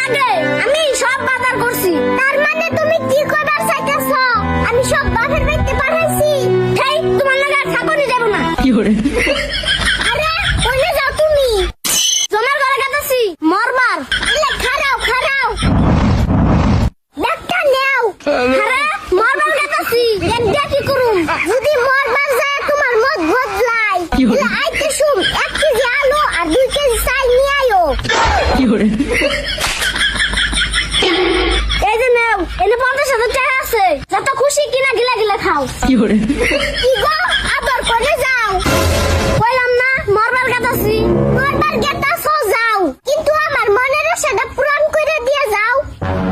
আগে আমি সব বাজার করছি। তার মানে তুমি কি কইবার চাইতেছো? আমি সব বাপের বাড়িতে পাঠাইছি। হেই, তোমার লাগা থাকনি যাব না। কি করে? আরে কইলে যাও তুমি? তোমার গলা কাটাছি মরবার। এলে খারাও খারাও। ডাক্তার নেও। আরে মরবার কাটাছি। একটা কি করুম? যদি মরবার যায় তোমার মত বদলাই। কি হলো? এলে আইতে শুন 1 কেজি আলু আর 2 কেজি চাল নিয়ে আইও। কি করে? এই যে নাও, এনে 50,000 টাকা আছে। যত খুশি কিনা গিলা গিলা খাও। কি করে? কি গো, আবার করে যাও? কইলাম না মরবার গাতাছি। মরবার গাতাছো যাও, কিন্তু আমার মনের আশাটা পূরণ করে দিয়ে যাও।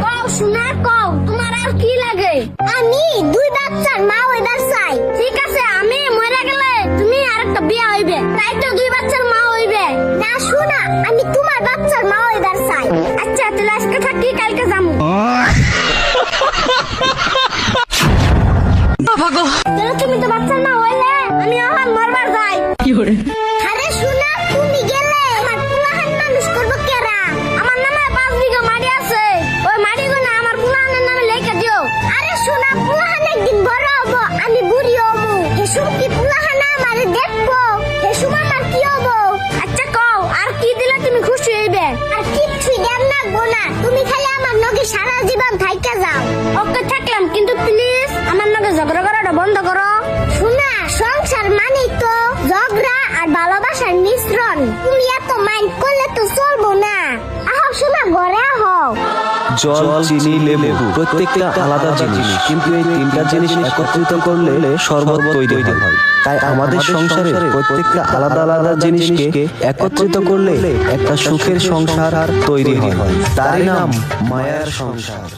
কও শোনা কও, তোমার আর কি লাগে? আমি 2 বাচ্চার মা হইবার চাই। ঠিক আছে, আমি মরে গেলে তুমি আরেকটা বিয়ে হইবে, তাই তো 2 বাচ্চার মা হইবে। না শোনা, আমি তোমার বাচ্চার মা হইবার চাই। আচ্ছা তাহলে আজকে থাকি, কালকে যামু। তাহলে তুমি তো বাচ্চার মা হইলে, আমি এখন মরবার যাই। কি করে? আরে শোনা, তুমি গেলে আমার পুলাহান মানুষ করবো কেরা? আমার নামে 5 বিঘা মাটি আছে, ওই মাটি গুলো আমার পুলাহানের নামে লেখা দিও। আরে শোনা, পুলাহান একদিন বড় হবো, আমি বুড়ি হবো। হেসুম কি পুলাহান আমারে দেখবো? হেসুম আমার কি হবো? আচ্ছা কও, আর কি দিলে তুমি খুশি হইবে? আর কিচ্ছুই দেন লাগবো না, তুমি খালি আমার লগে সারা জীবন থাইকা যাও। ওকে থাকলাম, কিন্তু প্লিজ আমার লগে ঝগড়া করাটা বন্ধ করো। শোনা, সংসার মানেই তো ঝগড়া আর ভালোবাসার মিশ্রণ। তুমি এত মাইন্ড করলে তো চলবো না। আহ শোনা, ঘরে আহ। জল, চিনি, লেবু প্রত্যেকটা আলাদা জিনিস, কিন্তু এই 3টা জিনিস একত্রিত করলে শরবত তৈরি হয়। তাই আমাদের সংসারে প্রত্যেকটা আলাদা আলাদা জিনিসকে একত্রিত করলে একটা সুখের সংসার তৈরি হয়। তারই নাম মায়ার সংসার।